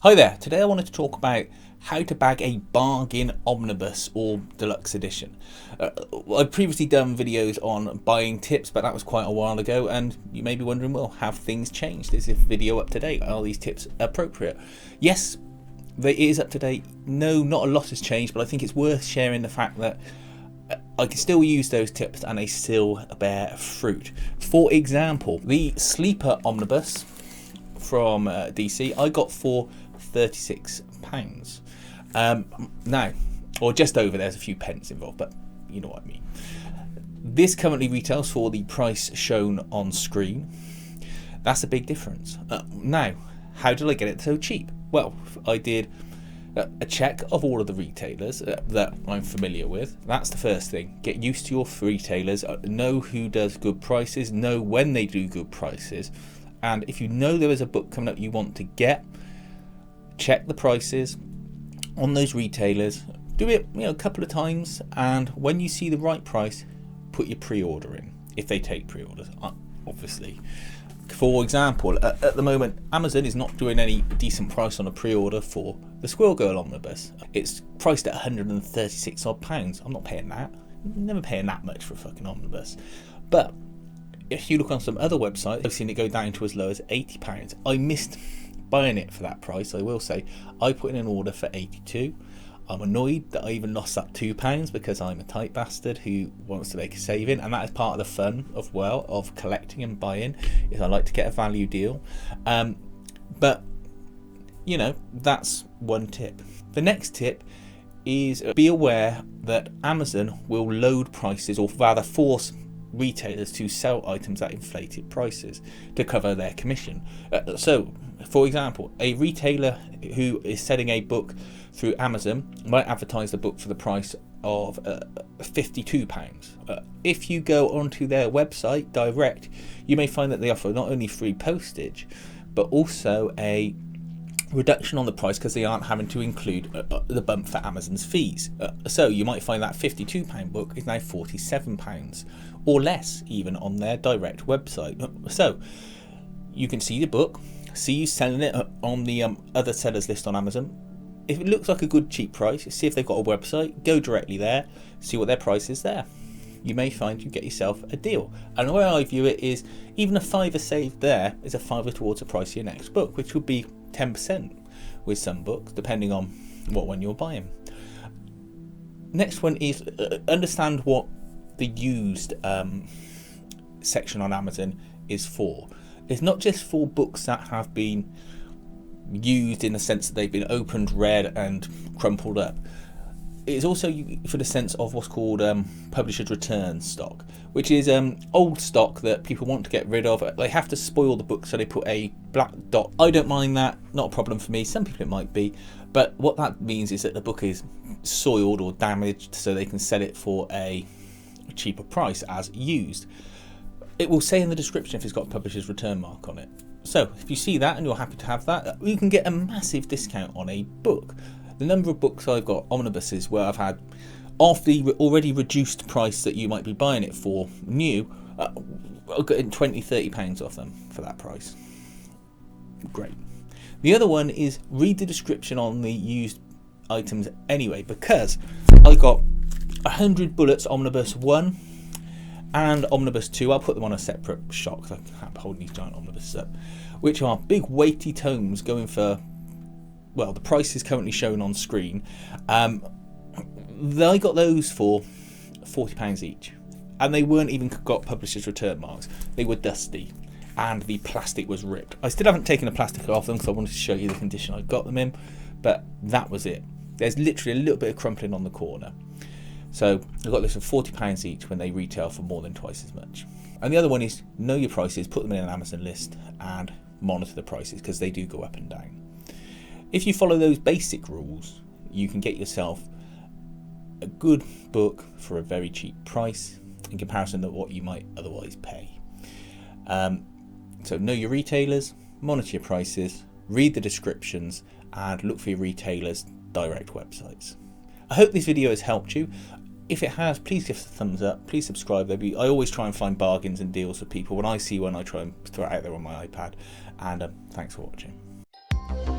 Hi there, today I wanted to talk about how to bag a bargain omnibus or deluxe edition. I've previously done videos on buying tips, but that was quite a while ago, and you may be wondering, well, have things changed? Is this video up to date? Are these tips appropriate? Yes, it is up to date. No, not a lot has changed, but I think it's worth sharing the fact that I can still use those tips and they still bear fruit. For example, the Sleeper Omnibus from DC I got for £36 now, or just over. There's a few pence involved, but you know what I mean. This currently retails for the price shown on screen. That's a big difference. Now, how did I get it so cheap? Well, I did a check of all of the retailers that I'm familiar with. That's the first thing. Get used to your retailers, know who does good prices, know when they do good prices, and if you know there is a book coming up you want to get, check the prices on those retailers. Do it a couple of times, and when you see the right price, put your pre-order in, if they take pre-orders, obviously. For example, at the moment Amazon is not doing any decent price on a pre-order for the Squirrel Girl Omnibus. It's priced at £136 odd. I'm not paying that. I'm never paying that much for a fucking omnibus. But if you look on some other websites, I've seen it go down to as low as £80. I missed buying it for that price, I will say. I put in an order for £82. I'm annoyed that I even lost that £2 because I'm a tight bastard who wants to make a saving, and that is part of the fun of collecting and buying, is I like to get a value deal. But that's one tip. The next tip is be aware that Amazon will load prices, or rather force retailers to sell items at inflated prices to cover their commission. So for example, a retailer who is selling a book through Amazon might advertise the book for the price of £52. If you go onto their website direct, you may find that they offer not only free postage but also a reduction on the price because they aren't having to include the bump for Amazon's fees. So you might find that £52 book is now £47 or less even on their direct website. So you can see the book, see you selling it on the other sellers list on Amazon. If it looks like a good cheap price, see if they've got a website, go directly there, see what their price is there. You may find you get yourself a deal. And the way I view it is, even a £5 saved there is a £5 towards the price of your next book, which would be 10% with some books, depending on what one you're buying. Next one is understand what the used section on Amazon is for. It's not just for books that have been used in the sense that they've been opened, read and crumpled up. It's also for the sense of what's called publisher's return stock, which is old stock that people want to get rid of. They have to spoil the book, so they put a black dot. I don't mind that, not a problem for me. Some people it might be, but what that means is that the book is soiled or damaged, so they can sell it for a cheaper price as used. It will say in the description if it's got a publisher's return mark on it. So if you see that and you're happy to have that, you can get a massive discount on a book. The number of books I've got, omnibuses, where I've had off the already reduced price that you might be buying it for new, I've got £20-30 off them for that price. Great. The other one is read the description on the used items anyway, because I got 100 Bullets Omnibus 1 and Omnibus 2. I'll put them on a separate shot because I can't hold these giant omnibuses up, which are big weighty tomes going for, well, the price is currently shown on screen. I got those for £40 each, and they weren't even got publisher's return marks. They were dusty and the plastic was ripped. I still haven't taken the plastic off them because I wanted to show you the condition I got them in, but that was it. There's literally a little bit of crumpling on the corner. So I got this for £40 each when they retail for more than twice as much. And the other one is know your prices, put them in an Amazon list and monitor the prices because they do go up and down. If you follow those basic rules, you can get yourself a good book for a very cheap price in comparison to what you might otherwise pay. So know your retailers, monitor your prices, read the descriptions and look for your retailers' direct websites. I hope this video has helped you. If it has, please give us a thumbs up, please subscribe. I always try and find bargains and deals for people. When I see one, I try and throw it out there on my iPad. And thanks for watching.